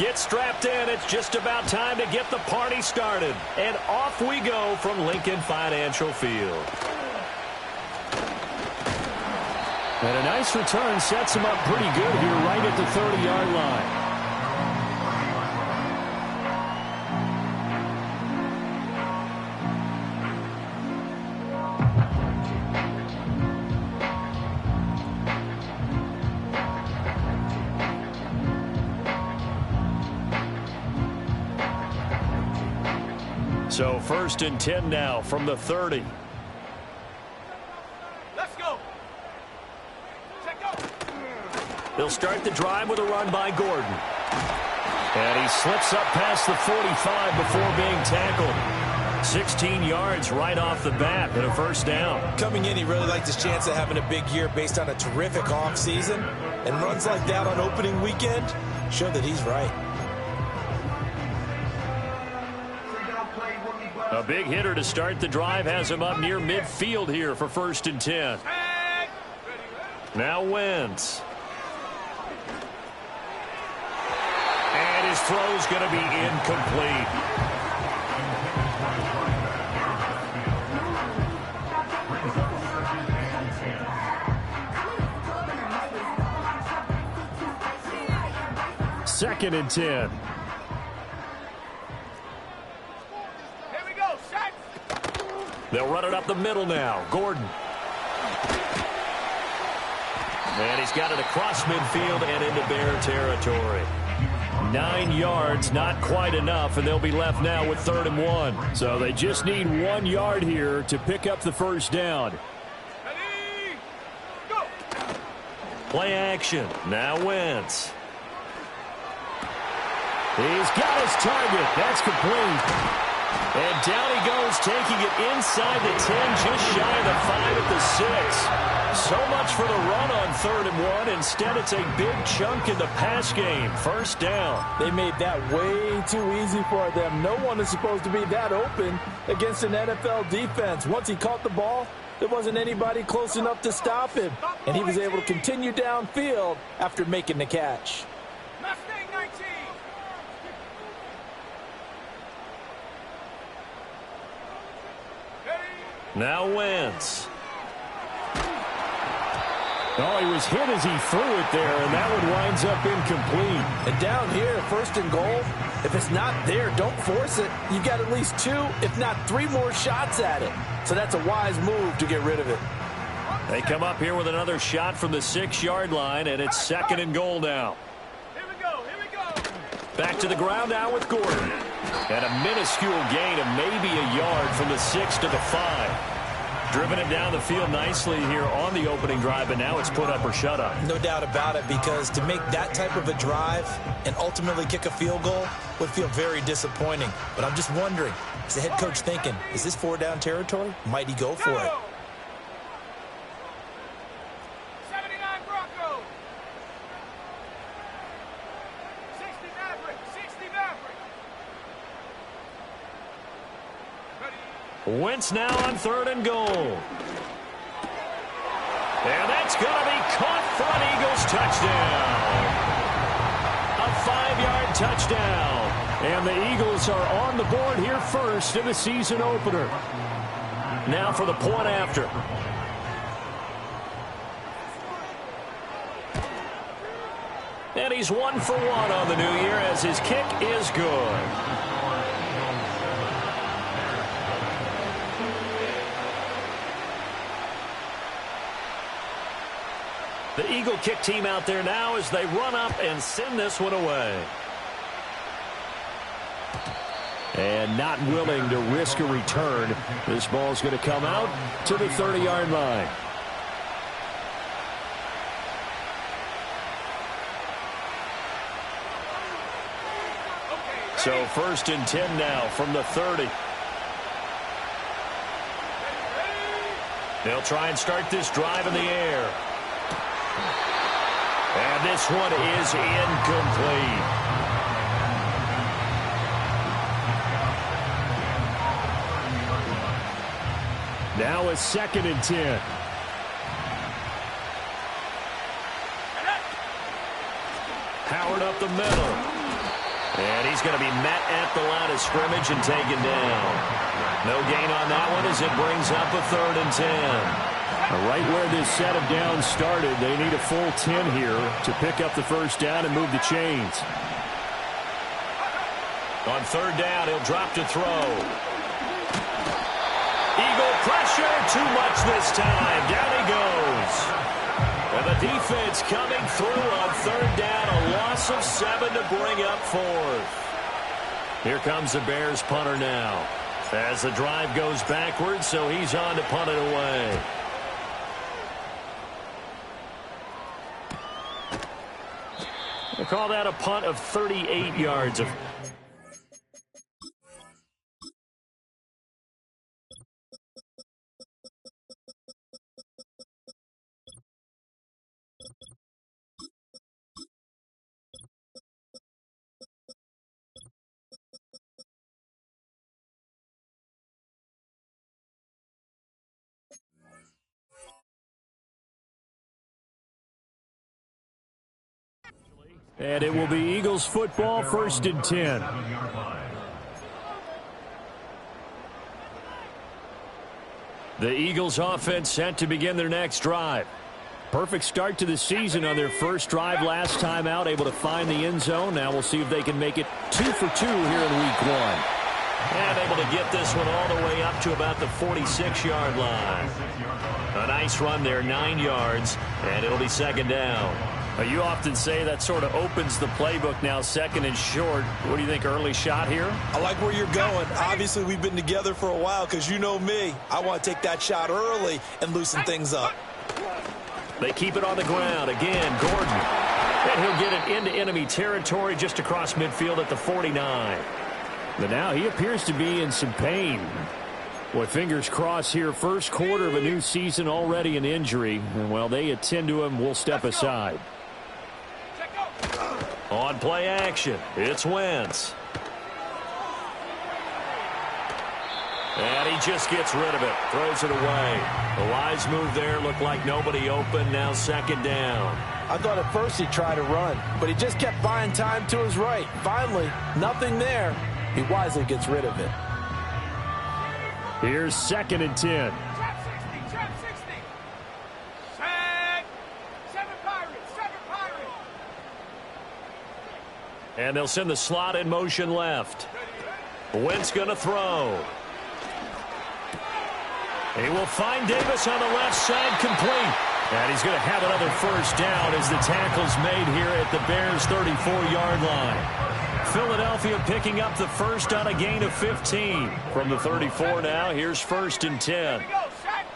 Get strapped in. It's just about time to get the party started. And off we go from Lincoln Financial Field. And a nice return sets him up pretty good here right at the 30-yard line. So 1st and 10 now from the 30. Let's go. They'll start the drive with a run by Gordon. And he slips up past the 45 before being tackled. 16 yards right off the bat and a first down. Coming in, he really liked his chance of having a big year based on a terrific offseason. And runs like that on opening weekend show that he's right. A big hitter to start the drive has him up near midfield here for 1st and 10. Now Wentz. And his throw's going to be incomplete. Second and 10. They'll run it up the middle now. Gordon. And he's got it across midfield and into Bear territory. 9 yards, not quite enough, and they'll be left now with 3rd and 1. So they just need 1 yard here to pick up the first down. Ready, go. Play action. Now Wentz. He's got his target. That's complete. And down he goes, taking it inside the 10, just shy of the 5 at the 6. So much for the run on 3rd and 1. Instead, it's a big chunk in the pass game. First down. They made that way too easy for them. No one is supposed to be that open against an NFL defense. Once he caught the ball, there wasn't anybody close enough to stop him. And he was able to continue downfield after making the catch. Mustang 19. Now Wentz. Oh, he was hit as he threw it there, and that one winds up incomplete. And down here, 1st and goal, if it's not there, don't force it. You got at least 2, if not 3 more shots at it. So that's a wise move to get rid of it. They come up here with another shot from the 6-yard line, and it's 2nd and goal now. Here we go, here we go. Back to the ground now with Gordon. And a minuscule gain of maybe a yard from the 6 to the 5. Driven it down the field nicely here on the opening drive, but now it's put up or shut up. No doubt about it, because to make that type of a drive and ultimately kick a field goal would feel very disappointing. But I'm just wondering, is the head coach thinking, is this 4-down territory? Might he go for it? 79 Broncos. 60 Maverick. 60 Maverick. Wentz now on 3rd and goal. And that's going to be caught for an Eagles touchdown. A 5-yard touchdown. And the Eagles are on the board here first in the season opener. Now for the point after. And he's 1 for 1 on the new year as his kick is good. The Eagle kick team out there now as they run up and send this one away. And not willing to risk a return. This ball's going to come out to the 30-yard line. So 1st and 10 now from the 30. They'll try and start this drive in the air. And this one is incomplete. Now a 2nd and 10. Howard up the middle. And he's going to be met at the line of scrimmage and taken down. No gain on that one as it brings up a 3rd and 10. Right where this set of downs started, they need a full 10 here to pick up the first down and move the chains. On 3rd down, he'll drop to throw. Eagle pressure, too much this time. Down he goes. And the defense coming through on 3rd down, a loss of 7 to bring up 4th. Here comes the Bears punter now. As the drive goes backwards, so he's on to punt it away. They call that a punt of 38 yards. And it will be Eagles football, 1st and 10. The Eagles offense set to begin their next drive. Perfect start to the season on their first drive last time out, able to find the end zone. Now we'll see if they can make it 2 for 2 here in week 1. And able to get this one all the way up to about the 46-yard line. A nice run there, 9 yards, and it'll be 2nd down. You often say that sort of opens the playbook now, 2nd and short. What do you think, early shot here? I like where you're going. Obviously, we've been together for a while because you know me. I want to take that shot early and loosen things up. They keep it on the ground. Again, Gordon. And he'll get it into enemy territory just across midfield at the 49. But now he appears to be in some pain. Boy, fingers crossed here. First quarter of a new season, already an injury. And while they attend to him, we'll step aside. On play action, it's Wentz. And he just gets rid of it, throws it away. The wise move there, looked like nobody open, now 2nd down. I thought at first he'd try to run, but he just kept buying time to his right. Finally, nothing there. He wisely gets rid of it. Here's 2nd and 10. Trap 60, trap 60. Set. 7 Pirates, 7 Pirates. And they'll send the slot in motion left. Wentz going to throw. He will find Davis on the left side, complete. And he's going to have another first down as the tackle's made here at the Bears' 34-yard line. Philadelphia picking up the first on a gain of 15. From the 34 now, here's 1st and 10. Here we go, set.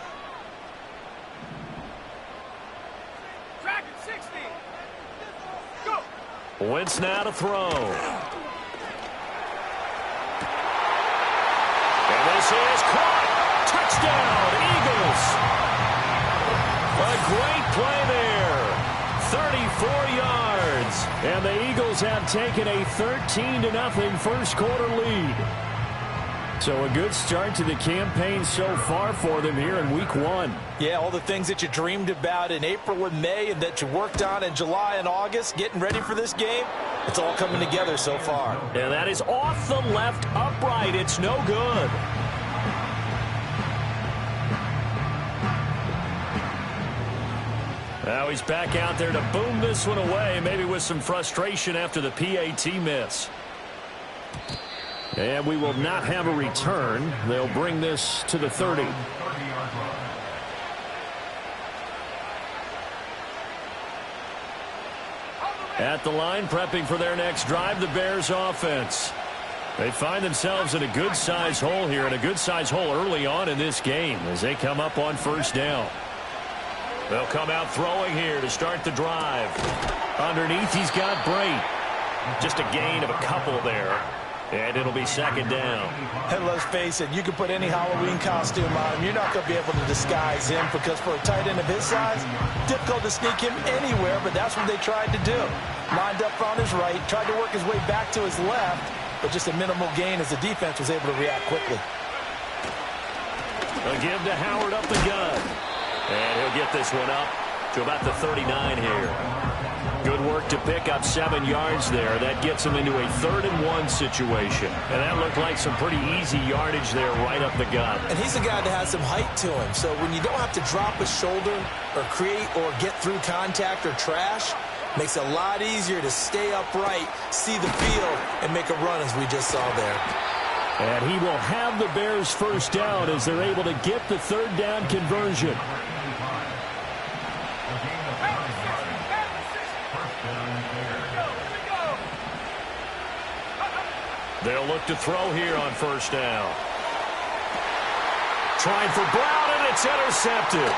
Track it, 60. Go. Wentz now to throw. And this is caught. Touchdown, Eagles. A great play there. 34 yards. And the Eagles have taken a 13-0 first quarter lead. So a good start to the campaign so far for them here in week 1. Yeah, all the things that you dreamed about in April and May and that you worked on in July and August, getting ready for this game, it's all coming together so far. And that is off the left upright. It's no good. Now he's back out there to boom this one away, maybe with some frustration after the PAT miss. And we will not have a return. They'll bring this to the 30. At the line, prepping for their next drive, the Bears offense. They find themselves in a good-sized hole here, and a good-sized hole early on in this game as they come up on first down. They'll come out throwing here to start the drive. Underneath, he's got Brate. Just a gain of a couple there. And it'll be 2nd down. And let's face it, you can put any Halloween costume on him. You're not going to be able to disguise him because for a tight end of his size, difficult to sneak him anywhere, but that's what they tried to do. Lined up on his right, tried to work his way back to his left, but just a minimal gain as the defense was able to react quickly. A give to Howard up the gun. And he'll get this one up to about the 39 here. Good work to pick up 7 yards there. That gets him into a 3rd-and-1 situation. And that looked like some pretty easy yardage there right up the gut. And he's a guy that has some height to him. So when you don't have to drop a shoulder or create or get through contact or trash, makes it a lot easier to stay upright, see the field, and make a run as we just saw there. And he will have the Bears first down as they're able to get the 3rd down conversion. They'll look to throw here on 1st down. Trying for Brown, and it's intercepted.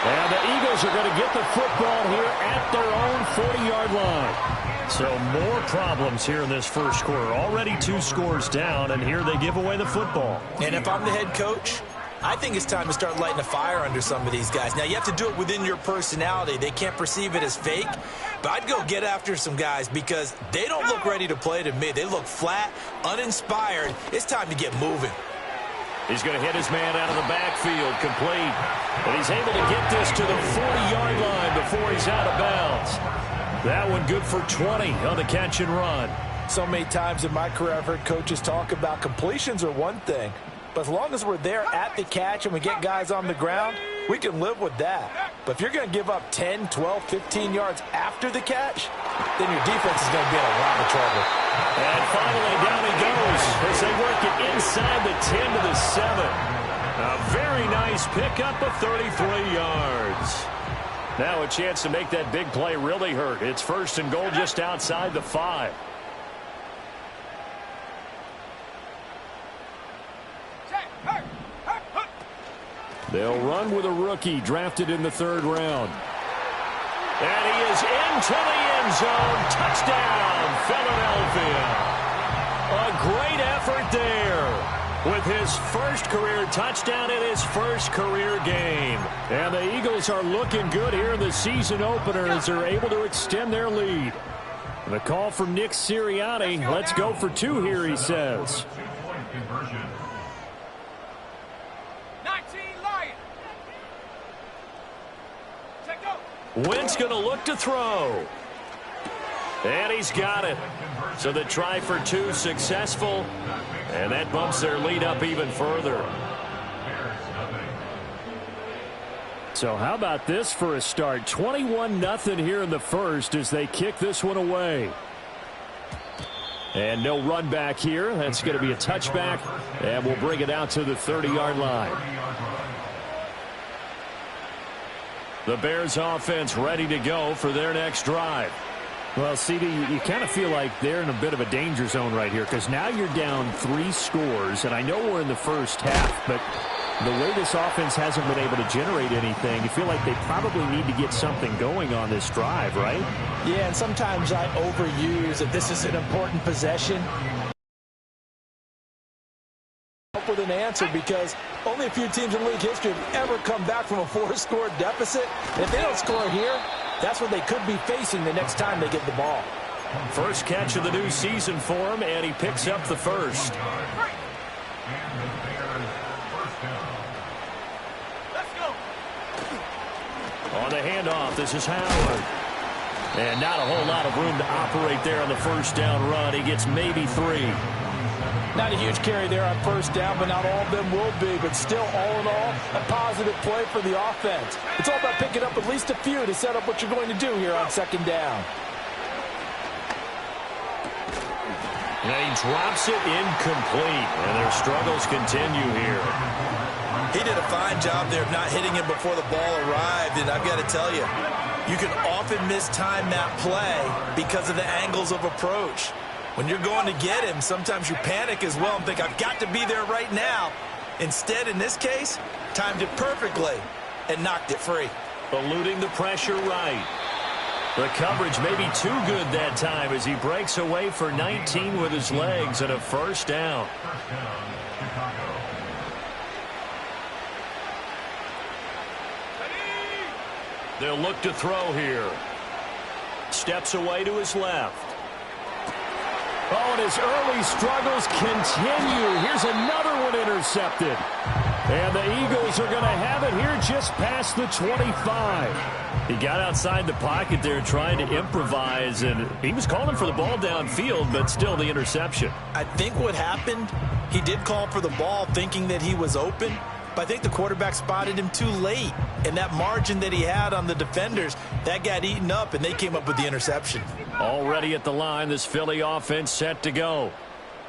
And the Eagles are going to get the football here at their own 40-yard line. So more problems here in this first quarter. Already 2 scores down, and here they give away the football. And if I'm the head coach, I think it's time to start lighting a fire under some of these guys. Now, you have to do it within your personality. They can't perceive it as fake. But I'd go get after some guys because they don't look ready to play to me. They look flat, uninspired. It's time to get moving. He's going to hit his man out of the backfield, complete. But he's able to get this to the 40-yard line before he's out of bounds. That one good for 20 on the catch and run. So many times in my career I've heard coaches talk about completions are one thing. But as long as we're there at the catch and we get guys on the ground, we can live with that. But if you're going to give up 10, 12, 15 yards after the catch, then your defense is going to be in a lot of trouble. And finally, down he goes as they work it inside the 10 to the 7. A very nice pickup of 33 yards. Now a chance to make that big play really hurt. It's 1st and goal just outside the 5. They'll run with a rookie drafted in the 3rd round. And he is into the end zone. Touchdown, Philadelphia. A great effort there with his first career touchdown in his first career game. And the Eagles are looking good here in the season opener as they're able to extend their lead. The call from Nick Sirianni. Let's go for 2 here, he says. Wentz going to look to throw. And he's got it. So the try for 2 successful. And that bumps their lead up even further. So how about this for a start? 21-0 here in the first as they kick this one away. And no run back here. That's going to be a touchback. And we'll bring it out to the 30-yard line. The Bears offense ready to go for their next drive. Well, CD, you kind of feel like they're in a bit of a danger zone right here because now you're down 3 scores, and I know we're in the first half, but the way this offense hasn't been able to generate anything, you feel like they probably need to get something going on this drive, right? Yeah, and sometimes I overuse that this is an important possession with an answer because only a few teams in league history have ever come back from a 4-score deficit. And if they don't score here, that's what they could be facing the next time they get the ball. First catch of the new season for him, and he picks up the first. On the handoff, this is Howard. And not a whole lot of room to operate there on the first down run. He gets maybe 3. Not a huge carry there on first down, but not all of them will be. But still, all in all, a positive play for the offense. It's all about picking up at least a few to set up what you're going to do here on 2nd down. And he drops it incomplete, and their struggles continue here. He did a fine job there of not hitting him before the ball arrived, and I've got to tell you, you can often mistime that play because of the angles of approach. When you're going to get him, sometimes you panic as well and think, I've got to be there right now. Instead, in this case, timed it perfectly and knocked it free. Eluding the pressure right. The coverage may be too good that time as he breaks away for 19 with his legs and a first down. They'll look to throw here. Steps away to his left. Oh, and his early struggles continue. Here's another one intercepted. And the Eagles are going to have it here just past the 25. He got outside the pocket there trying to improvise, and he was calling for the ball downfield, but still the interception. I think what happened, he did call for the ball thinking that he was open, but I think the quarterback spotted him too late. And that margin that he had on the defenders, that got eaten up, and they came up with the interception. Already at the line, this Philly offense set to go.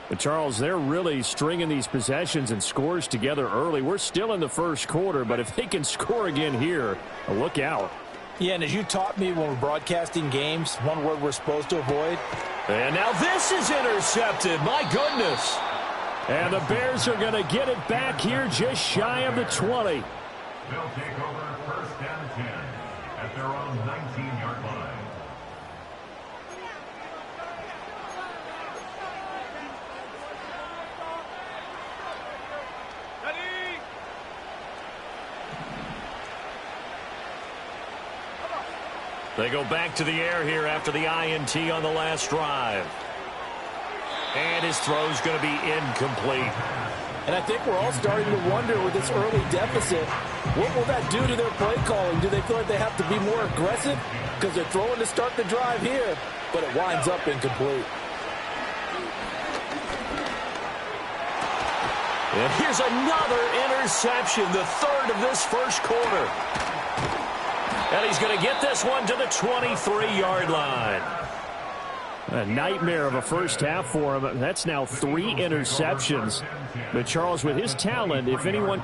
But, Charles, they're really stringing these possessions and scores together early. We're still in the first quarter, but if they can score again here, look out. Yeah, and as you taught me when we're broadcasting games, one word we're supposed to avoid. And now this is intercepted. My goodness. And the Bears are going to get it back here just shy of the 20. They'll take over first and 10 at their own 19-yard line. They go back to the air here after the INT on the last drive. And his throw's going to be incomplete. And I think we're all starting to wonder with this early deficit, what will that do to their play calling? Do they feel like they have to be more aggressive? Because they're throwing to start the drive here, but it winds up incomplete. And here's another interception, the third of this first quarter. And he's going to get this one to the 23-yard line. A nightmare of a first half for him. That's now 3 interceptions. But Charles, with his talent, if anyone...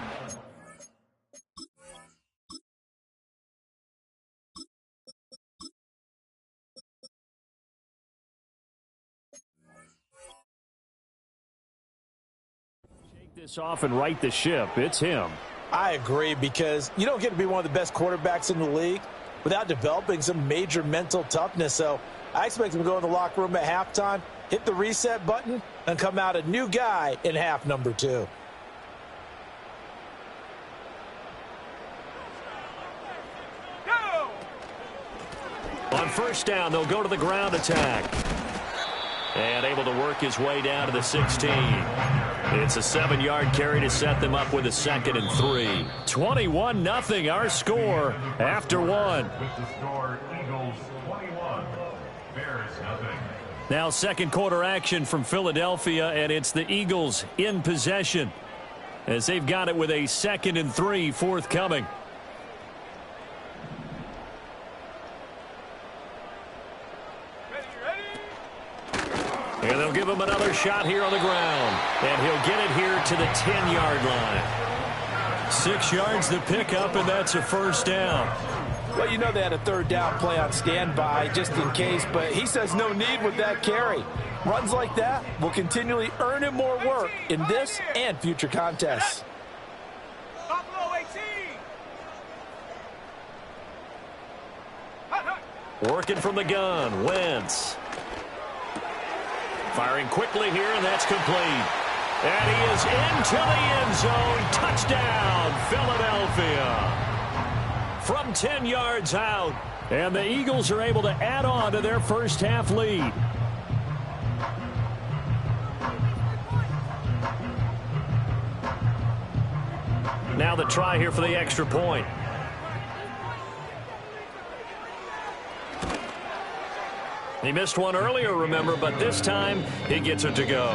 shake this off and right the ship, it's him. I agree, because you don't get to be one of the best quarterbacks in the league without developing some major mental toughness. So I expect him to go in the locker room at halftime, hit the reset button, and come out a new guy in half number 2. Go! On first down, they'll go to the ground attack. And able to work his way down to the 16. It's a 7-yard carry to set them up with a 2nd and 3. 21-0 our score after 1. With the score, Eagles 21, Bears nothing. Now second quarter action from Philadelphia, and it's the Eagles in possession as they've got it with a 2nd and 3 forthcoming. And they'll give him another shot here on the ground. And he'll get it here to the 10-yard line. 6 yards to pick up, and that's a first down. Well, you know they had a third down play on standby just in case, but he says no need with that carry. Runs like that will continually earn him more work in this and future contests. Buffalo 18. Working from the gun, Wentz. Firing quickly here, and that's complete. And he is into the end zone. Touchdown, Philadelphia. From 10 yards out. And the Eagles are able to add on to their first half lead. Now the try here for the extra point. He missed one earlier, remember, but this time he gets it to go.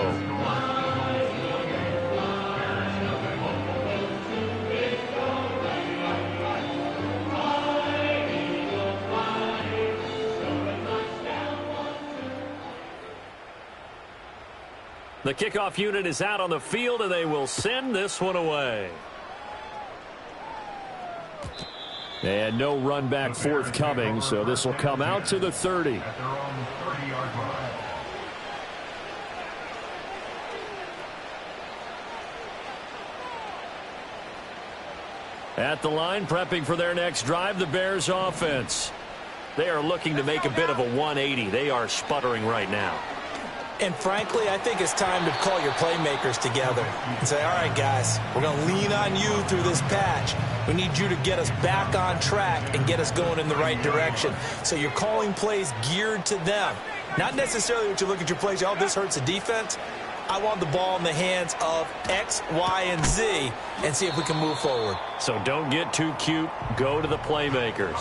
The kickoff unit is out on the field, and they will send this one away. And no run back forthcoming, so this will come out to the 30. At their own 30-yard line. At the line, prepping for their next drive, the Bears offense. They are looking to make a bit of a 180. They are sputtering right now. And frankly, I think it's time to call your playmakers together and say, all right, guys, we're going to lean on you through this patch. We need you to get us back on track and get us going in the right direction. So you're calling plays geared to them. Not necessarily what you look at your plays, oh, this hurts the defense. I want the ball in the hands of X, Y, and Z and see if we can move forward. So don't get too cute. Go to the playmakers.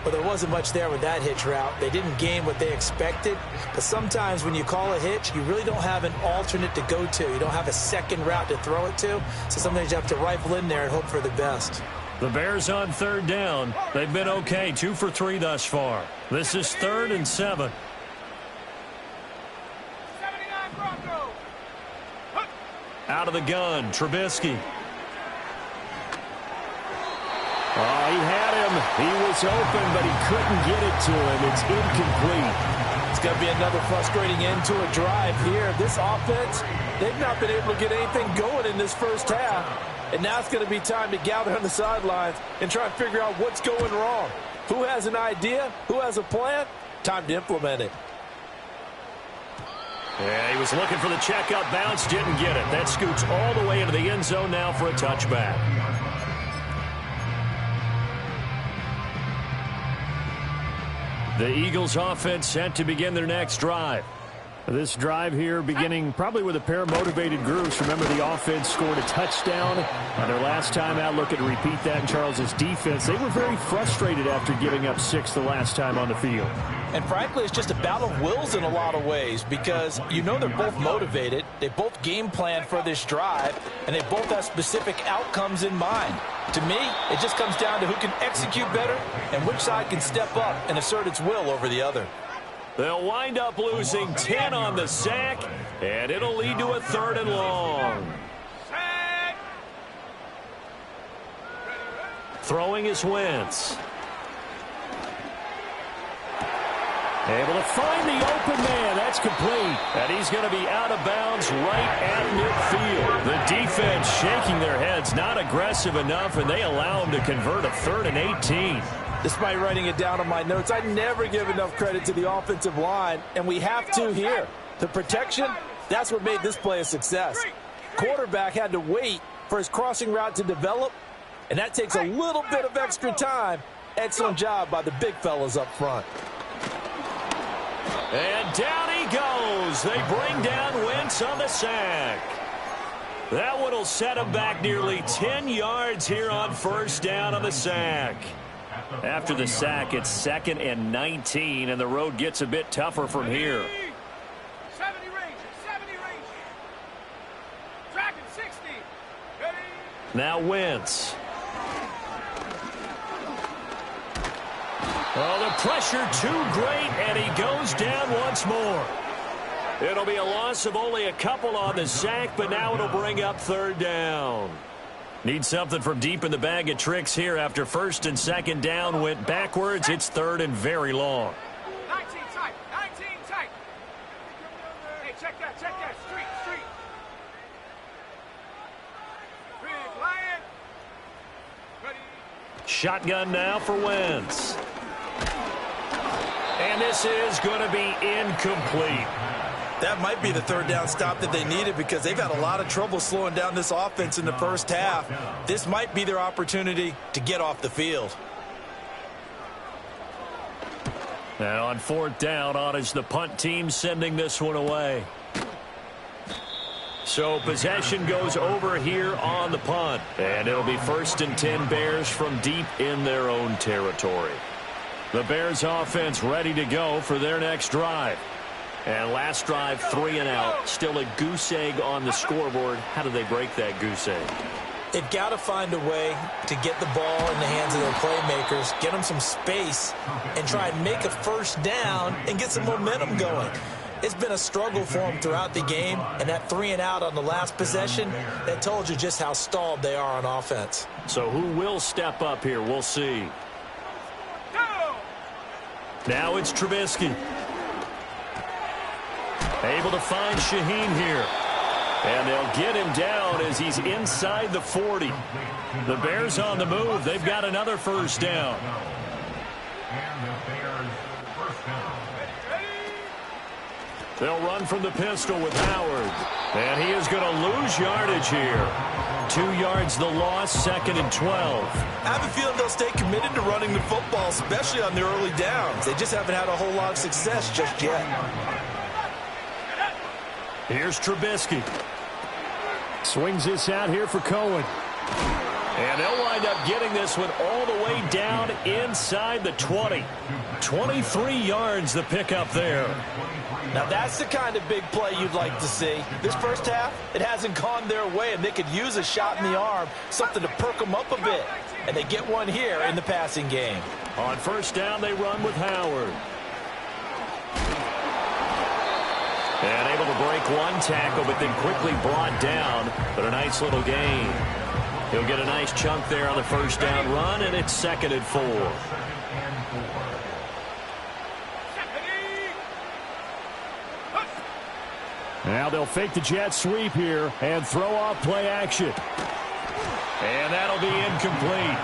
Well, there wasn't much there with that hitch route. They didn't gain what they expected. But sometimes when you call a hitch, you really don't have an alternate to go to. You don't have a second route to throw it to. So sometimes you have to rifle in there and hope for the best. The Bears on third down. They've been okay, 2 for 3 thus far. This is 3rd and 7. 79 Broncos. Out of the gun, Trubisky. Oh, he had him. He was open, but he couldn't get it to him. It's incomplete. It's going to be another frustrating end to a drive here. This offense, they've not been able to get anything going in this first half. And now it's going to be time to gather on the sidelines and try and figure out what's going wrong. Who has an idea? Who has a plan? Time to implement it. Yeah, he was looking for the checkup bounce, didn't get it. That scoots all the way into the end zone now for a touchback. The Eagles offense set to begin their next drive. This drive here beginning probably with a pair of motivated groups. Remember, the offense scored a touchdown on their last time out. Looking to repeat that in Charles's defense. They were very frustrated after giving up 6 the last time on the field. And frankly, it's just a battle of wills in a lot of ways because you know they're both motivated. They both game plan for this drive, and they both have specific outcomes in mind. To me, it just comes down to who can execute better and which side can step up and assert its will over the other. They'll wind up losing 10 on the sack, and it'll lead to a 3rd and long. Sack. Throwing is Wentz. Able to find the open man. That's complete. And he's going to be out of bounds right at midfield. The defense shaking their heads, not aggressive enough, and they allow him to convert a 3rd and 18. Despite writing it down on my notes, I never give enough credit to the offensive line, and we have to here. The protection, that's what made this play a success. Quarterback had to wait for his crossing route to develop, and that takes a little bit of extra time. Excellent job by the big fellas up front. And down he goes. They bring down Wentz on the sack. That one will set him back nearly 10 yards here on 1st down on the sack. After the sack, it's 2nd and 19, and the road gets a bit tougher from here. 70 Rangers, 70 Rangers. Dragon 60. Ready. Now Wentz. Oh, the pressure too great, and he goes down once more. It'll be a loss of only a couple on the sack, but now it'll bring up 3rd down. Need something from deep in the bag of tricks here after 1st and 2nd down went backwards. It's 3rd and very long. 19 tight, 19 tight. Hey, check that, street. Big Lion. Ready. Shotgun now for Wentz. And this is going to be incomplete. That might be the 3rd down stop that they needed because they've had a lot of trouble slowing down this offense in the first half. This might be their opportunity to get off the field. Now on 4th down, on is the punt team sending this one away. So possession goes over here on the punt. And it'll be 1st and 10 Bears from deep in their own territory. The Bears offense ready to go for their next drive. And last drive, 3 and out. Still a goose egg on the scoreboard. How do they break that goose egg? They've got to find a way to get the ball in the hands of their playmakers, get them some space, and try and make a 1st down and get some momentum going. It's been a struggle for them throughout the game, and that 3 and out on the last possession, that told you just how stalled they are on offense. So who will step up here? We'll see. Go. Now it's Trubisky. Able to find Shaheen here. And they'll get him down as he's inside the 40. The Bears on the move. They've got another 1st down. And the Bears first down. They'll run from the pistol with Howard. And he is going to lose yardage here. 2 yards the loss, 2nd and 12. I have a feeling they'll stay committed to running the football, especially on their early downs. They just haven't had a whole lot of success just yet. Here's Trubisky. Swings this out here for Cohen. And they'll wind up getting this one all the way down inside the 20. 23 yards the pickup there. Now that's the kind of big play you'd like to see. This first half, it hasn't gone their way, and they could use a shot in the arm, something to perk them up a bit. And they get one here in the passing game. On first down, they run with Howard. And able to break one tackle, but then quickly brought down. But a nice little gain. He'll get a nice chunk there on the first down run, and it's 2nd and 4. Now they'll fake the jet sweep here and throw off play action. And that'll be incomplete.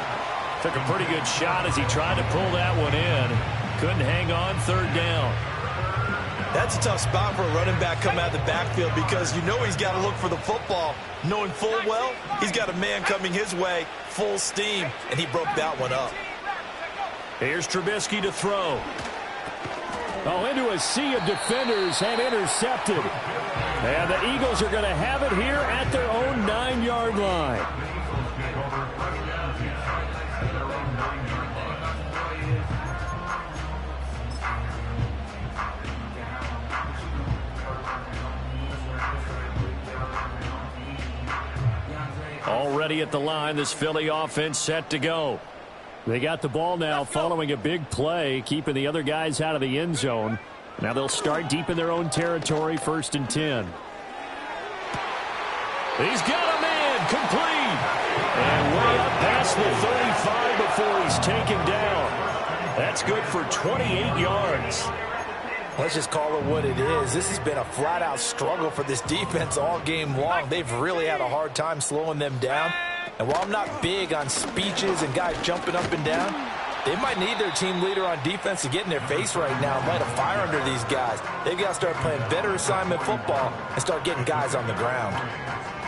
Took a pretty good shot as he tried to pull that one in. Couldn't hang on, 3rd down. That's a tough spot for a running back coming out of the backfield because you know he's got to look for the football, knowing full well he's got a man coming his way, full steam, and he broke that one up. Here's Trubisky to throw. Oh, into a sea of defenders and intercepted. And the Eagles are going to have it here at their own 9-yard line. Already at the line, this Philly offense set to go. They got the ball now following a big play, keeping the other guys out of the end zone. Now they'll start deep in their own territory, 1st and 10. He's got a man, complete. And way up past the 35 before he's taken down. That's good for 28 yards. Let's just call it what it is. This has been a flat-out struggle for this defense all game long. They've really had a hard time slowing them down. And while I'm not big on speeches and guys jumping up and down, they might need their team leader on defense to get in their face right now and light a fire under these guys. They've got to start playing better assignment football and start getting guys on the ground.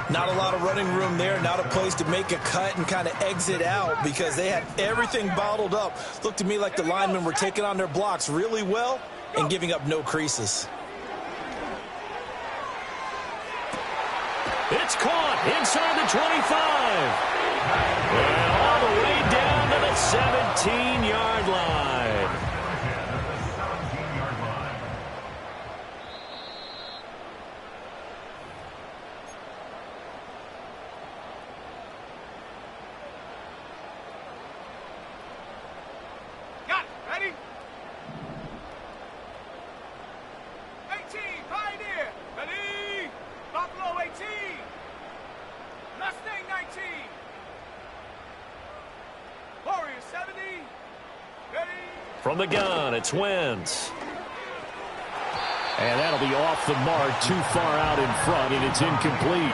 Not a lot of running room there, not a place to make a cut and kind of exit out because they had everything bottled up. Looked to me like the linemen were taking on their blocks really well and giving up no creases. It's caught inside the 25. And all the way down to the 17-yard line. Got it. Ready? 18, Pioneer. Ready? Buffalo 18. Mustang 19. Warriors 70. Ready? From the gun, it's Wentz. And that'll be off the mark, too far out in front, and it's incomplete.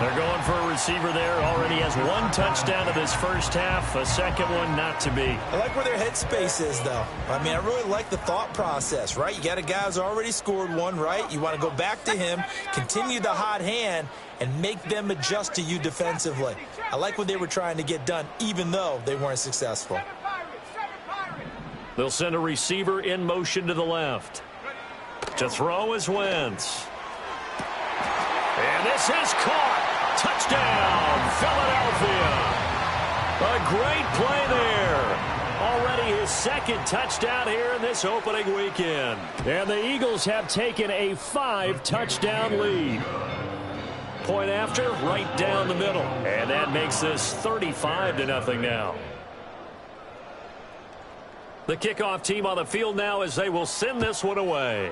They're going for a receiver there. Already has 1 touchdown in this first half. A second one not to be. I like where their headspace is, though. I mean, I really like the thought process, right? You got a guy who's already scored one, right? You want to go back to him, continue the hot hand, and make them adjust to you defensively. I like what they were trying to get done, even though they weren't successful. They'll send a receiver in motion to the left. To throw is Wentz. And this is caught. Touchdown, Philadelphia. A great play there. Already his 2nd touchdown here in this opening weekend. And the Eagles have taken a 5-touchdown lead. Point after, right down the middle. And that makes this 35-0 now. The kickoff team on the field now as they will send this one away.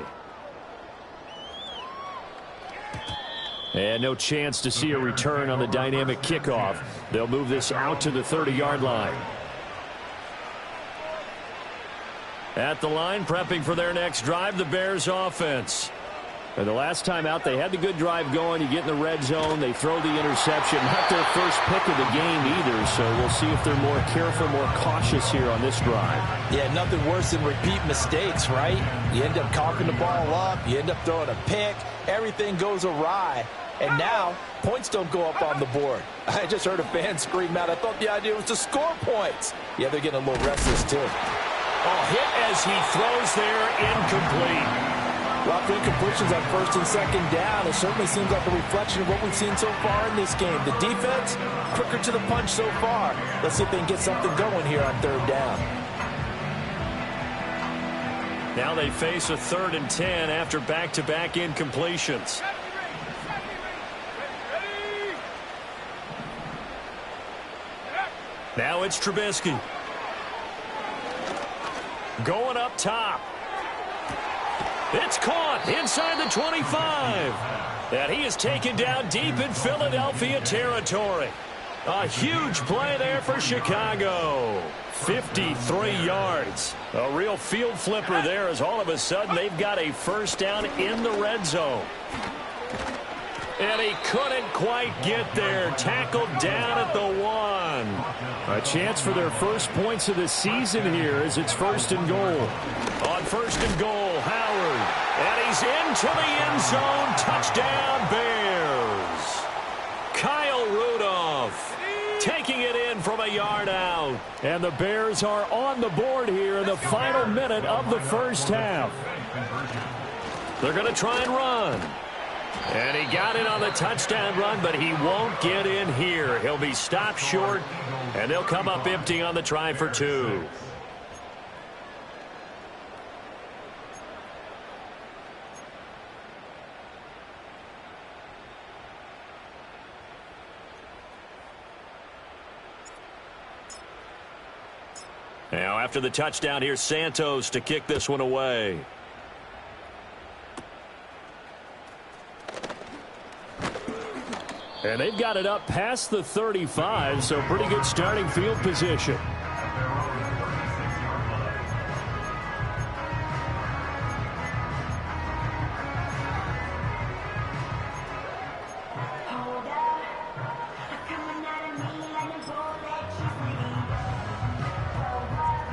And no chance to see a return on the dynamic kickoff. They'll move this out to the 30-yard line. At the line, prepping for their next drive, the Bears offense. And the last time out, they had the good drive going. You get in the red zone, they throw the interception. Not their first pick of the game either, so we'll see if they're more careful, more cautious here on this drive. Yeah, nothing worse than repeat mistakes, right? You end up cocking the ball up, you end up throwing a pick, everything goes awry. And now, points don't go up on the board. I just heard a fan scream out. I thought the idea was to score points. Yeah, they're getting a little restless, too. Oh, hit as he throws there, incomplete. Lots of incompletions on first and second down. It certainly seems like a reflection of what we've seen so far in this game. The defense, quicker to the punch so far. Let's see if they can get something going here on third down. Now they face a 3rd and 10 after back-to-back incompletions. Now it's Trubisky. Going up top. It's caught inside the 25. And he is taken down deep in Philadelphia territory. A huge play there for Chicago. 53 yards. A real field flipper there as all of a sudden they've got a first down in the red zone. And he couldn't quite get there. Tackled down at the 1. A chance for their first points of the season here as it's 1st and goal. On 1st and goal, Howard. And he's into the end zone. Touchdown, Bears. Kyle Rudolph taking it in from a yard out. And the Bears are on the board here in the final minute of the first half. They're going to try and run. And he got it on the touchdown run, but he won't get in here. He'll be stopped short, and they'll come up empty on the try for 2. Now, after the touchdown, here's Santos to kick this one away. And they've got it up past the 35, so pretty good starting field position.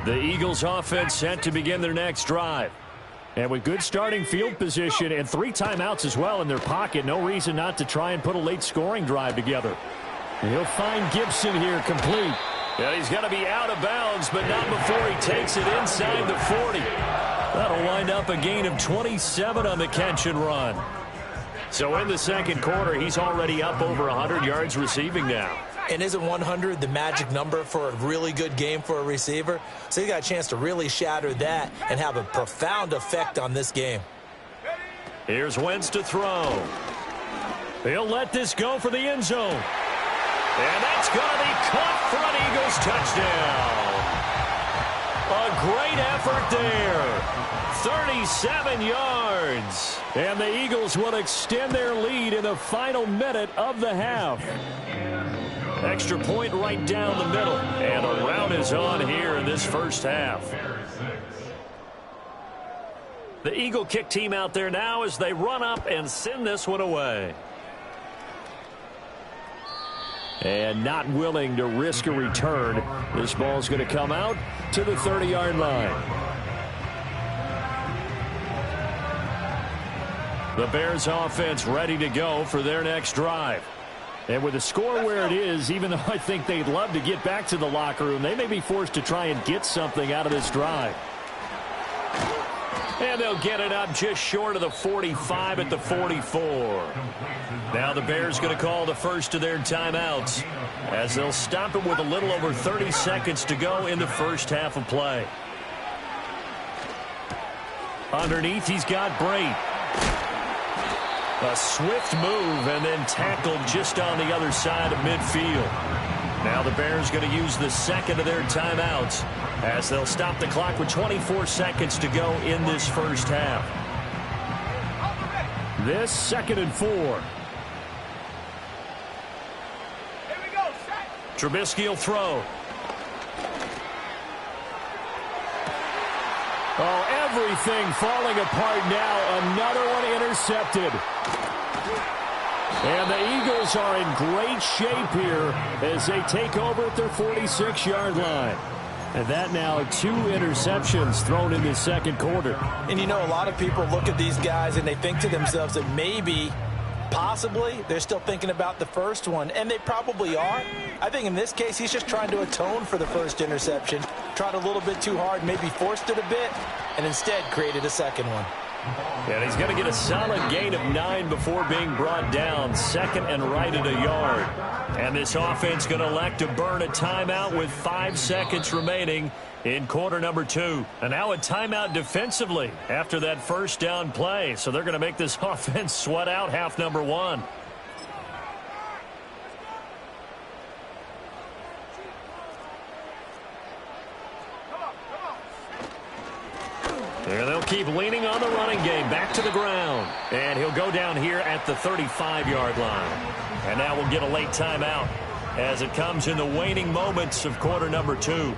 The Eagles offense set to begin their next drive. And with good starting field position and 3 timeouts as well in their pocket, no reason not to try and put a late scoring drive together. And he'll find Gibson here complete. And he's going to be out of bounds, but not before he takes it inside the 40. That'll wind up a gain of 27 on the catch and run. So in the second quarter, he's already up over 100 yards receiving now. And isn't 100 the magic number for a really good game for a receiver? So he got a chance to really shatter that and have a profound effect on this game. Here's Wentz to throw. He'll let this go for the end zone. And that's going to be caught for an Eagles touchdown. A great effort there. 37 yards. And the Eagles will extend their lead in the final minute of the half. Extra point right down the middle. And a rout is on here in this first half. The Eagle kick team out there now as they run up and send this one away. And not willing to risk a return. This ball's going to come out to the 30-yard line. The Bears offense ready to go for their next drive. And with the score where it is, even though I think they'd love to get back to the locker room, they may be forced to try and get something out of this drive. And they'll get it up just short of the 45 at the 44. Now the Bears going to call the first of their timeouts as they'll stop it with a little over 30 seconds to go in the first half of play. Underneath, he's got Brate. A swift move and then tackled just on the other side of midfield. Now the Bears going to use the second of their timeouts as they'll stop the clock with 24 seconds to go in this first half. This 2nd and 4. Here we go, set. Trubisky will throw. Oh, everything falling apart now. Another one intercepted. And the Eagles are in great shape here as they take over at their 46-yard line. And that now 2 interceptions thrown in the second quarter. And you know, a lot of people look at these guys and they think to themselves that maybe Possibly. They're still thinking about the first one, and they probably are. I think in this case, he's just trying to atone for the first interception. Tried a little bit too hard, maybe forced it a bit, and instead created a second one. And he's going to get a solid gain of 9 before being brought down. Second and right at a yard. And this offense going to elect to burn a timeout with 5 seconds remaining in quarter number 2. And now a timeout defensively after that first down play. So they're going to make this offense sweat out half number 1. And they'll keep leaning on the running game. Back to the ground. And he'll go down here at the 35-yard line. And now we'll get a late timeout as it comes in the waning moments of quarter number 2.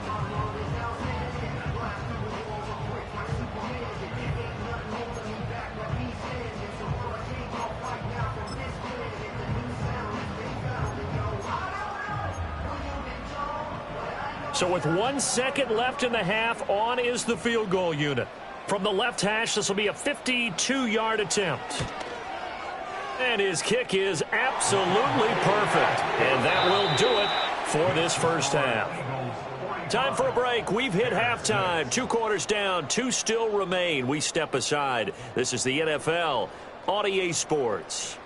So with 1 second left in the half, on is the field goal unit. From the left hash, this will be a 52-yard attempt. And his kick is absolutely perfect. And that will do it for this first half. Time for a break. We've hit halftime. 2 quarters down, 2 still remain. We step aside. This is the NFL on EA Sports.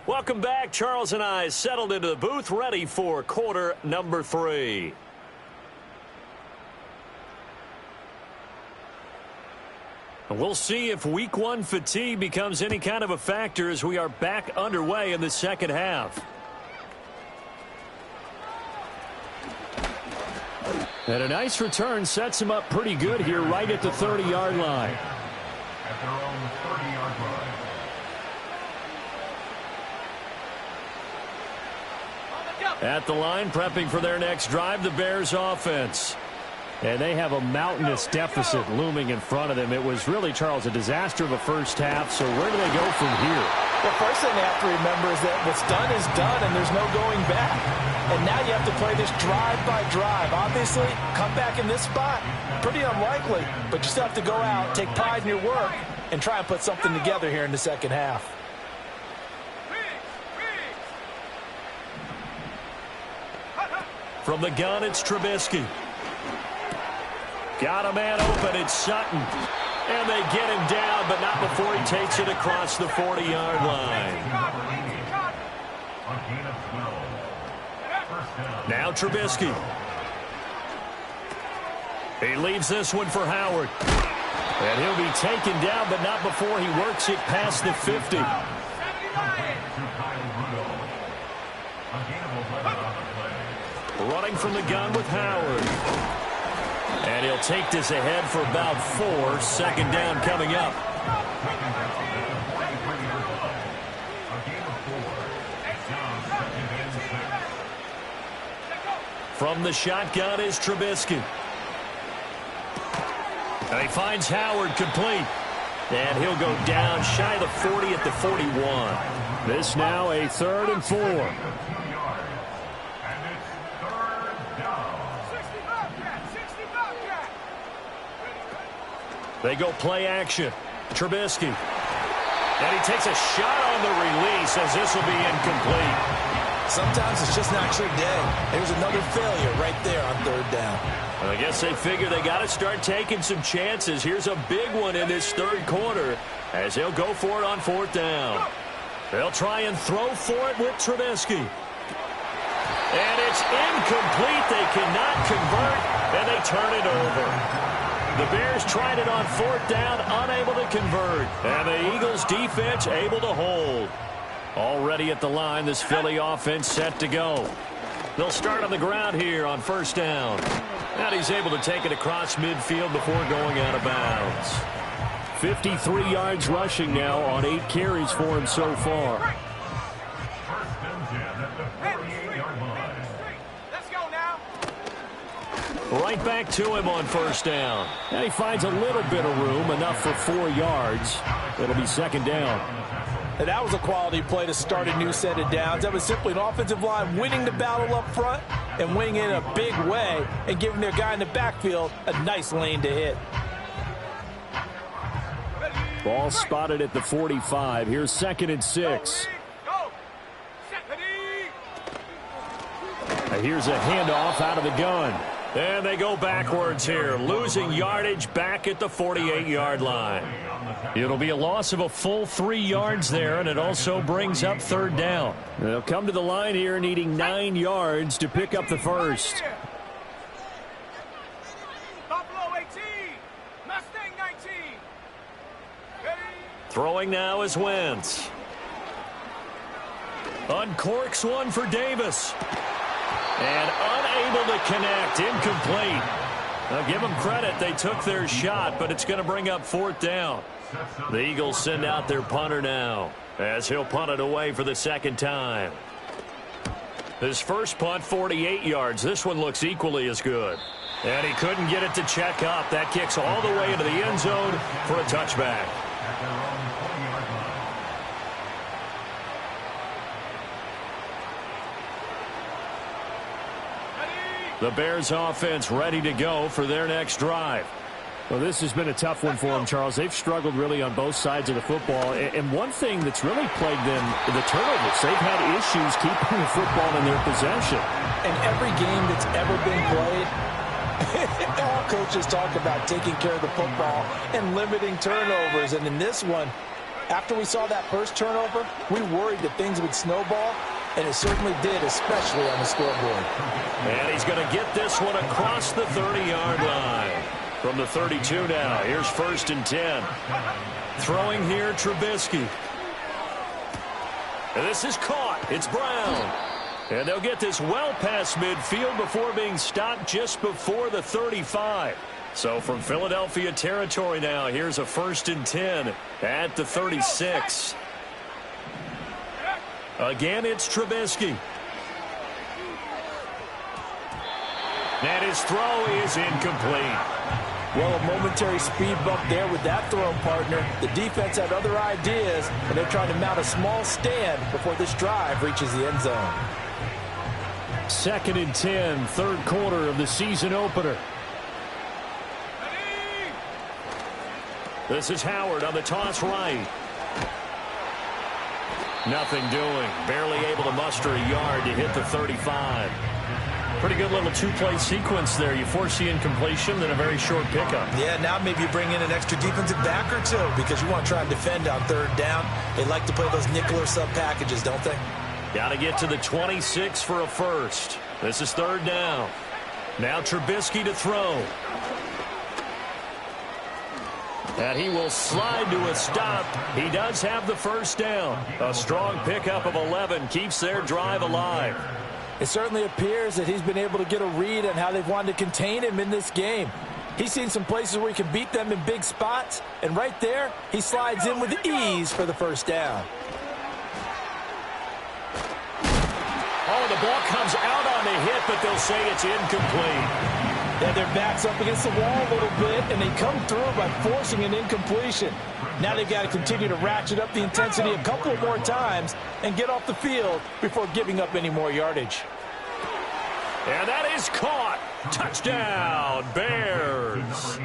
Welcome back. Charles and I settled into the booth, ready for quarter number 3. And we'll see if week 1 fatigue becomes any kind of a factor as we are back underway in the second half. And a nice return sets him up pretty good here right at the 30-yard line. At their own 30-yard line. At the line, prepping for their next drive, the Bears offense. And they have a mountainous deficit looming in front of them. It was really, Charles, a disaster of a first half. So where do they go from here? The first thing they have to remember is that what's done is done, and there's no going back. And now you have to play this drive by drive. Obviously, come back in this spot, pretty unlikely. But you still have to go out, take pride in your work, and try and put something together here in the second half. From the gun, it's Trubisky. Got a man open, it's Sutton. And they get him down, but not before he takes it across the 40-yard line. Now Trubisky. He leaves this one for Howard. And he'll be taken down, but not before he works it past the 50. Running from the gun with Howard. And he'll take this ahead for about 4. Second down coming up. From the shotgun is Trubisky. And he finds Howard complete. And he'll go down shy of the 40 at the 41. This now a 3rd and 4. They go play action. Trubisky. And he takes a shot on the release as this will be incomplete. Sometimes it's just not your day. There's another failure right there on 3rd down. Well, I guess they figure they got to start taking some chances. Here's a big one in this 3rd quarter as they'll go for it on 4th down. They'll try and throw for it with Trubisky. And it's incomplete. They cannot convert, and they turn it over. The Bears tried it on 4th down, unable to convert. And the Eagles defense able to hold. Already at the line, this Philly offense set to go. They'll start on the ground here on 1st down. And he's able to take it across midfield before going out of bounds. 53 yards rushing now on 8 carries for him so far. Let's go now. Right back to him on first down. And he finds a little bit of room, enough for 4 yards. It'll be second down. And that was a quality play to start a new set of downs. That was simply an offensive line winning the battle up front and winning it in a big way and giving their guy in the backfield a nice lane to hit. Ball spotted at the 45. Here's 2nd and 6. And here's a handoff out of the gun. And they go backwards here, losing yardage back at the 48-yard line. It'll be a loss of a full 3 yards there, and it also brings up 3rd down. They'll come to the line here needing 9 yards to pick up the first. Buffalo 18, Mustang 19. Throwing now is Wentz. Uncorks one for Davis. And unable to connect, incomplete. Now give them credit, they took their shot, but it's going to bring up 4th down. The Eagles send out their punter now, as he'll punt it away for the 2nd time. His first punt, 48 yards. This one looks equally as good. And he couldn't get it to check up. That kicks all the way into the end zone for a touchback. The Bears offense ready to go for their next drive. Well, this has been a tough one for them, Charles. They've struggled really on both sides of the football. And one thing that's really plagued them, the turnovers. They've had issues keeping the football in their possession. And every game that's ever been played, all coaches talk about taking care of the football and limiting turnovers. And in this one, after we saw that first turnover, we worried that things would snowball. And it certainly did, especially on the scoreboard. And he's going to get this one across the 30-yard line. From the 32 now, here's 1st and 10. Throwing here, Trubisky. And this is caught. It's Brown. And they'll get this well past midfield before being stopped just before the 35. So from Philadelphia territory now, here's a 1st and 10 at the 36. Again, it's Trubisky. And his throw is incomplete. Well, a momentary speed bump there with that throw, partner. The defense had other ideas, and they're trying to mount a small stand before this drive reaches the end zone. 2nd and 10, 3rd quarter of the season opener. This is Howard on the toss right. Nothing doing. Barely able to muster a yard to hit the 35. Pretty good little 2-play sequence there. You force the incompletion, then a very short pickup. Yeah, now maybe you bring in an extra defensive back or two because you want to try and defend on 3rd down. They like to play those nickel or sub packages, don't they? Got to get to the 26 for a first. This is 3rd down. Now Trubisky to throw. And he will slide to a stop. He does have the first down. A strong pickup of 11 keeps their drive alive. It certainly appears that he's been able to get a read on how they've wanted to contain him in this game. He's seen some places where he can beat them in big spots, and right there, he slides in with ease for the first down. Oh, the ball comes out on the hit, but they'll say it's incomplete. Yeah, their back's up against the wall a little bit, and they come through by forcing an incompletion. Now they've got to continue to ratchet up the intensity a couple of more times and get off the field before giving up any more yardage. And that is caught. Touchdown, Bears.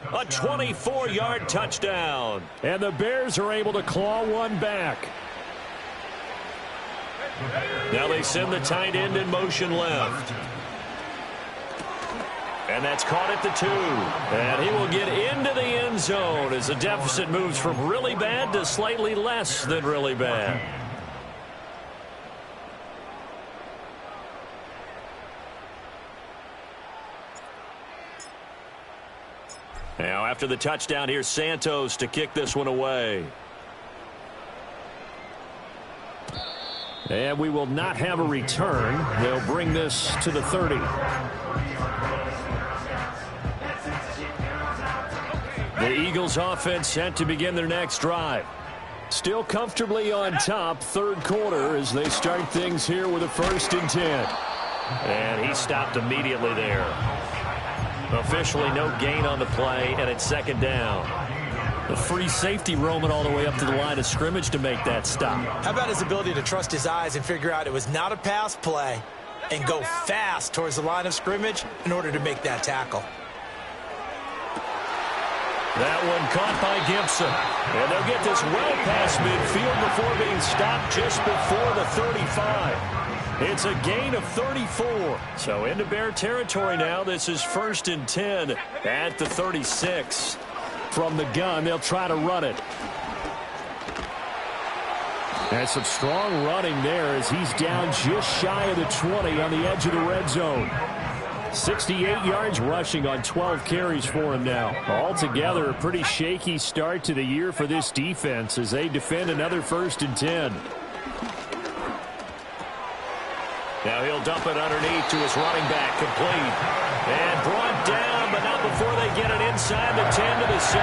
A 24-yard touchdown. And the Bears are able to claw one back. Now they send the tight end in motion left. And that's caught at the 2. And he will get into the end zone as the deficit moves from really bad to slightly less than really bad. Now after the touchdown, here's Santos to kick this one away. And we will not have a return. They'll bring this to the 30. The Eagles offense set to begin their next drive. Still comfortably on top, 3rd quarter as they start things here with a 1st and 10. And he stopped immediately there. Officially no gain on the play, and it's second down. The free safety roaming all the way up to the line of scrimmage to make that stop. How about his ability to trust his eyes and figure out it was not a pass play and go fast towards the line of scrimmage in order to make that tackle. That one caught by Gibson. And they'll get this well past midfield before being stopped just before the 35. It's a gain of 34. So into Bear territory now. This is 1st and 10 at the 36. From the gun, they'll try to run it. And some strong running there as he's down just shy of the 20 on the edge of the red zone. 68 yards rushing on 12 carries for him now. Altogether, a pretty shaky start to the year for this defense as they defend another 1st and 10. Now he'll dump it underneath to his running back, complete. And brought down, but not before they get it inside the 10 to the 7.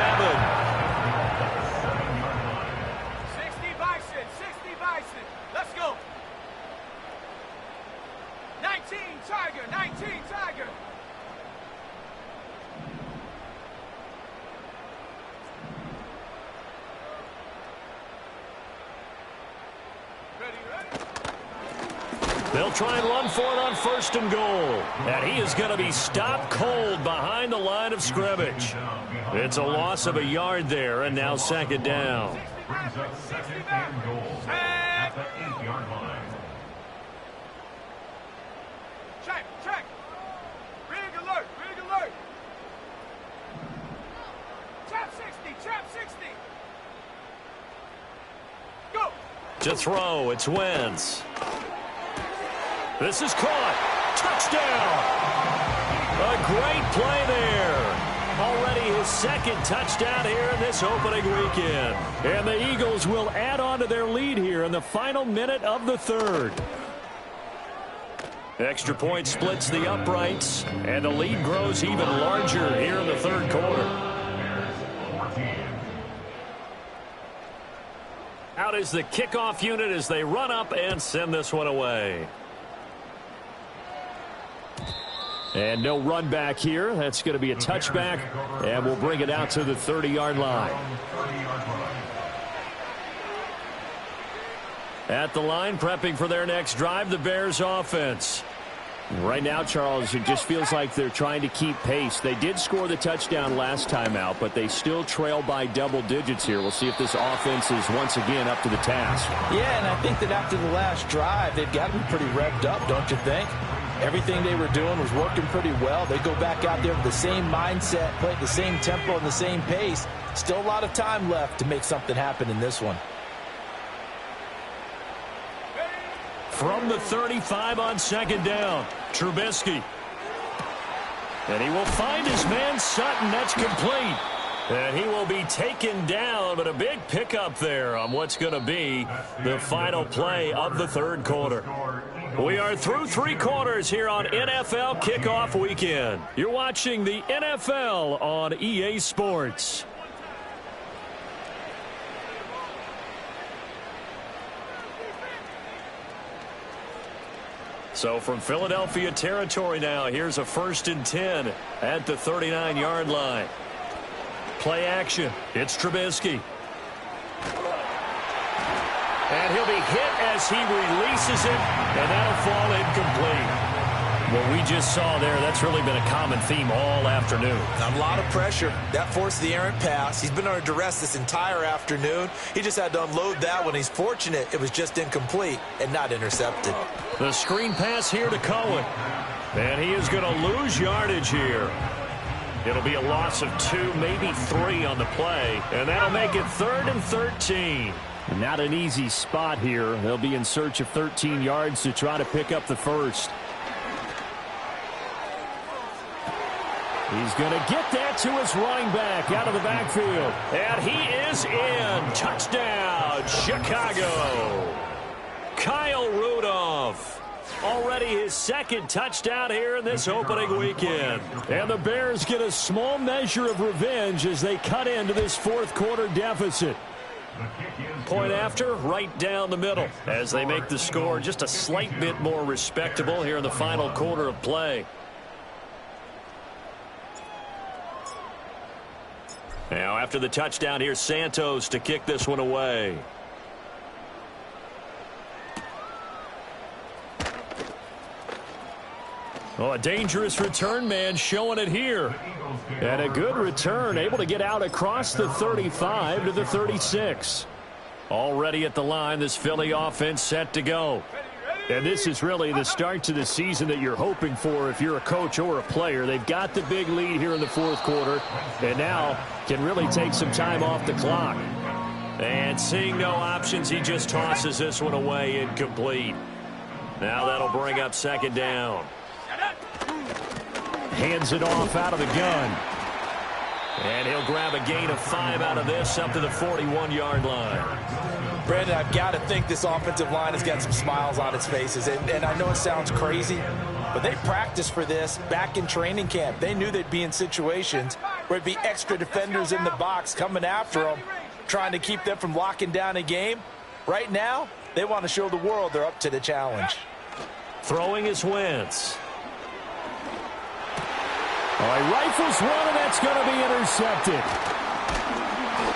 60 Bison, 60 Bison. Let's go. 19 Tiger, 19 Tiger. They'll try and run for it on 1st and goal. And he is going to be stopped cold behind the line of scrimmage. It's a loss of a yard there, and now 2nd down. Brings up 2nd and goal at the 8-yard line. Check, check. Rig alert, rig alert. Trap 60, trap 60. Go. To throw, it's Wentz. This is caught. Touchdown. A great play there. Already his 2nd touchdown here in this opening weekend. And the Eagles will add on to their lead here in the final minute of the 3rd. Extra point splits the uprights, and the lead grows even larger here in the 3rd quarter. Out is the kickoff unit as they run up and send this one away. And no run back here. That's going to be a touchback, and we'll bring it out to the 30-yard line. At the line, prepping for their next drive, the Bears offense. Right now, Charles, it just feels like they're trying to keep pace. They did score the touchdown last time out, but they still trail by double digits here. We'll see if this offense is once again up to the task. Yeah, and I think that after the last drive, they've got to be pretty revved up, don't you think? Everything they were doing was working pretty well. They go back out there with the same mindset, play at the same tempo and the same pace. Still a lot of time left to make something happen in this one. From the 35 on 2nd down, Trubisky. And he will find his man Sutton. That's complete. And he will be taken down, but a big pickup there on what's going to be the final play of the 3rd quarter. We are through 3 quarters here on NFL Kickoff Weekend. You're watching the NFL on EA Sports. So from Philadelphia territory now, here's a 1st and 10 at the 39-yard line. Play action. It's Trubisky. And he'll be hit as he releases it, and that'll fall incomplete. What we just saw there, that's really been a common theme all afternoon. A lot of pressure. That forced the errant pass. He's been under duress this entire afternoon. He just had to unload that one. He's fortunate it was just incomplete and not intercepted. The screen pass here to Cohen. And he is going to lose yardage here. It'll be a loss of 2, maybe 3 on the play. And that'll make it 3rd and 13. Not an easy spot here. They'll be in search of 13 yards to try to pick up the 1st. He's going to get that to his running back out of the backfield. And he is in. Touchdown, Chicago. Kyle Rudolph. Already his 2nd touchdown here in this opening weekend. And the Bears get a small measure of revenge as they cut into this 4th quarter deficit. Point after, right down the middle, as they make the score just a slight bit more respectable here in the final quarter of play. Now after the touchdown, here's Santos to kick this one away. Oh, a dangerous return man showing it here. And a good return, able to get out across the 35 to the 36. Already at the line, this Philly offense set to go. And this is really the start to the season that you're hoping for if you're a coach or a player. They've got the big lead here in the fourth quarter, and now can really take some time off the clock. And seeing no options, he just tosses this one away incomplete. Now that'll bring up second down. Hands it off out of the gun. And he'll grab a gain of 5 out of this up to the 41-yard line. Brandon, I've got to think this offensive line has got some smiles on its faces. And I know it sounds crazy, but they practiced for this back in training camp. They knew they'd be in situations where it'd be extra defenders in the box coming after them, trying to keep them from locking down a game. Right now, they want to show the world they're up to the challenge. Throwing is Wentz. All right, rifles one, and that's going to be intercepted.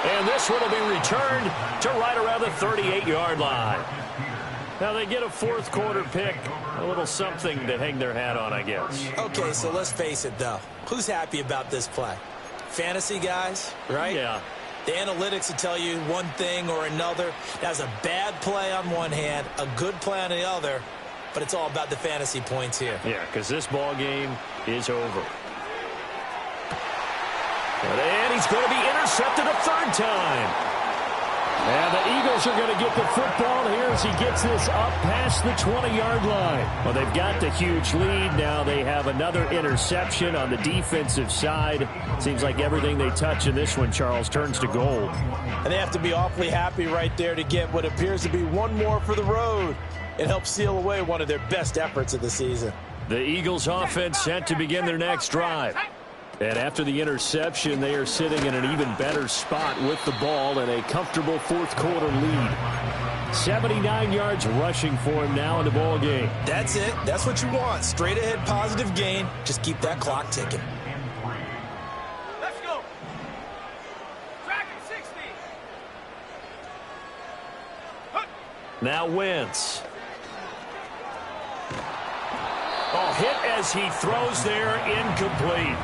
And this one will be returned to right around the 38-yard line. Now they get a fourth quarter pick, a little something to hang their hat on, I guess. Okay, so let's face it, though. Who's happy about this play? Fantasy guys, right? Yeah. The analytics will tell you one thing or another. That's a bad play on one hand, a good play on the other, but it's all about the fantasy points here. Yeah, because this ball game is over. And he's going to be intercepted a third time. And the Eagles are going to get the football here as he gets this up past the 20-yard line. Well, they've got the huge lead. Now they have another interception on the defensive side. Seems like everything they touch in this one, Charles, turns to gold. And they have to be awfully happy right there to get what appears to be one more for the road. It helps seal away one of their best efforts of the season. The Eagles offense set to begin their next drive. And after the interception, they are sitting in an even better spot with the ball and a comfortable fourth quarter lead. 79 yards rushing for him now in the ball game. That's it. That's what you want. Straight ahead positive gain. Just keep that clock ticking. Let's go. Tracking 60. Now Wentz. Oh, hit as he throws there, incomplete.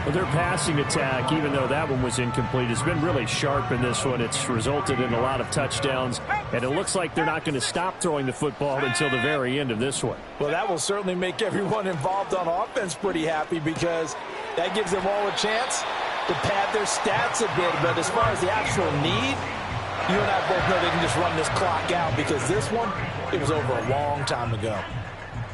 Well, their passing attack, even though that one was incomplete, has been really sharp in this one. It's resulted in a lot of touchdowns, and it looks like they're not going to stop throwing the football until the very end of this one. Well, that will certainly make everyone involved on offense pretty happy because that gives them all a chance to pad their stats a bit. But as far as the actual need, you and I both know they can just run this clock out because this one, it was over a long time ago.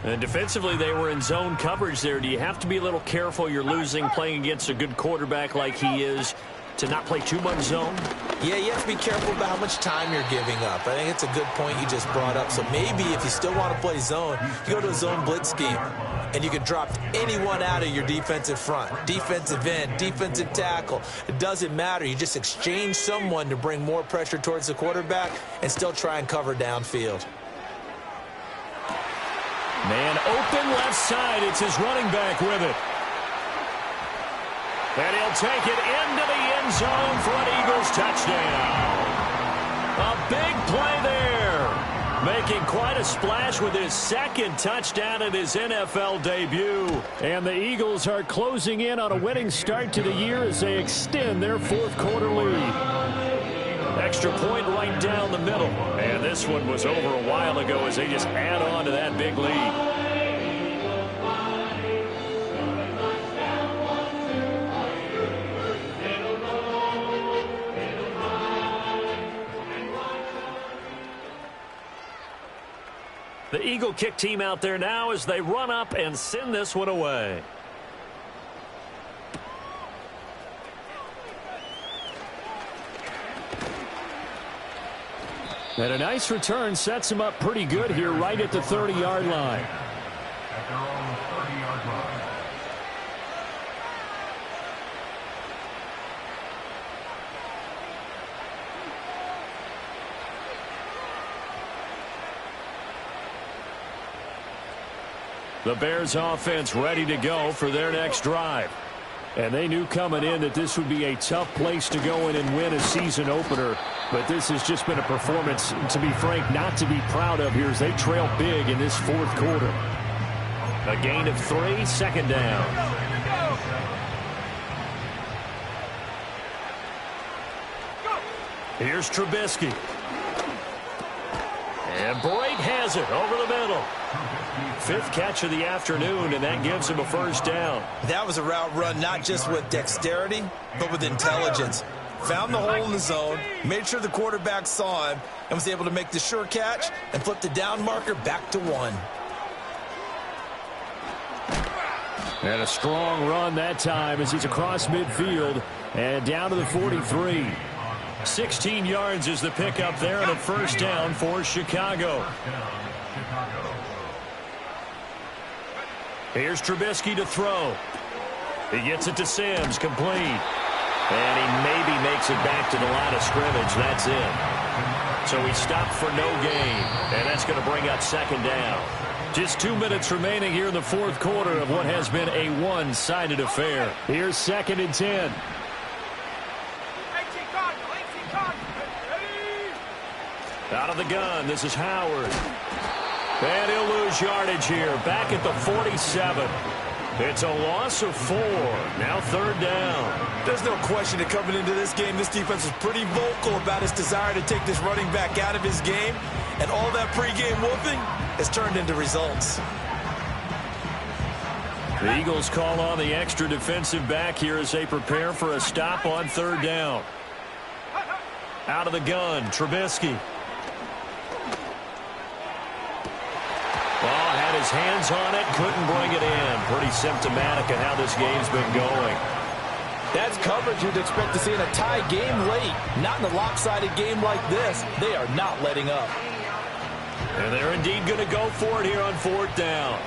And defensively, they were in zone coverage there. Do you have to be a little careful? You're losing playing against a good quarterback like he is to not play too much zone? Yeah, you have to be careful about how much time you're giving up. I think it's a good point you just brought up. So maybe if you still want to play zone, you go to a zone blitz scheme, and you can drop anyone out of your defensive front, defensive end, defensive tackle. It doesn't matter. You just exchange someone to bring more pressure towards the quarterback and still try and cover downfield. Man open left side. It's his running back with it. And he'll take it into the end zone for an Eagles touchdown. A big play there. Making quite a splash with his second touchdown in his NFL debut. And the Eagles are closing in on a winning start to the year as they extend their fourth quarter lead. Extra point right down the middle. And this one was over a while ago as they just add on to that big lead. The Eagle kick team out there now as they run up and send this one away. And a nice return sets him up pretty good here right at the 30-yard line. At their own 30-yard line. The Bears offense ready to go for their next drive. And they knew coming in that this would be a tough place to go in and win a season opener. But this has just been a performance, to be frank, not to be proud of here as they trail big in this fourth quarter. A gain of 3, second down. Here's Trubisky. And Brate has it over the middle. 5th catch of the afternoon, and that gives him a first down. That was a route run not just with dexterity, but with intelligence. Found the hole in the zone, made sure the quarterback saw him, and was able to make the sure catch and flip the down marker back to 1. And a strong run that time as he's across midfield and down to the 43. 16 yards is the pickup there, and a first down for Chicago. Here's Trubisky to throw. He gets it to Sims, complete. And he maybe makes it back to the line of scrimmage. That's it. So he stopped for no gain, and that's going to bring up second down. Just 2 minutes remaining here in the fourth quarter of what has been a one-sided affair. Here's 2nd and 10. Out of the gun, this is Howard. And he'll lose yardage here, back at the 47. It's a loss of 4. Now third down. There's no question that coming into this game, this defense was pretty vocal about its desire to take this running back out of his game. And all that pregame whooping has turned into results. The Eagles call on the extra defensive back here as they prepare for a stop on third down. Out of the gun, Trubisky. Well, had his hands on it, couldn't bring it in. Pretty symptomatic of how this game's been going. That's coverage you'd expect to see in a tie game late. Not in a lopsided game like this. They are not letting up. And they're indeed going to go for it here on fourth down.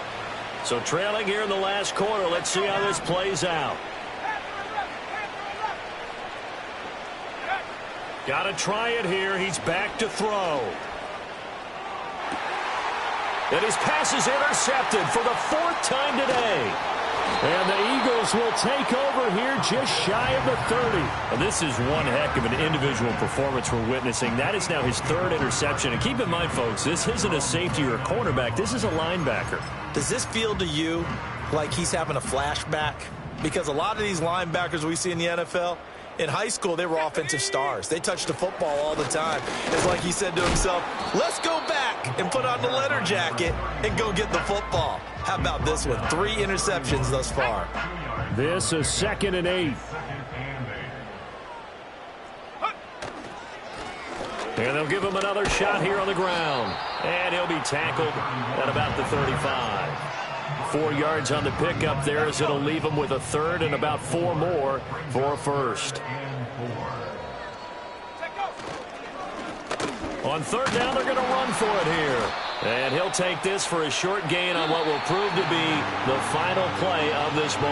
So trailing here in the last quarter, let's see how this plays out. Got to try it here. He's back to throw. And his pass is intercepted for the 4th time today. And the Eagles will take over here just shy of the 30. And this is one heck of an individual performance we're witnessing. That is now his 3rd interception. And keep in mind, folks, this isn't a safety or a cornerback. This is a linebacker. Does this feel to you like he's having a flashback? Because a lot of these linebackers we see in the NFL, in high school, they were offensive stars. They touched the football all the time. It's like he said to himself, let's go back and put on the leather jacket and go get the football. How about this one? 3 interceptions thus far. This is 2nd and 8. And they'll give him another shot here on the ground. And he'll be tackled at about the 35. 4 yards on the pickup there as it'll leave him with a 3rd and about 4 more for a first. On third down, they're going to run for it here. And he'll take this for a short gain on what will prove to be the final play of this ball.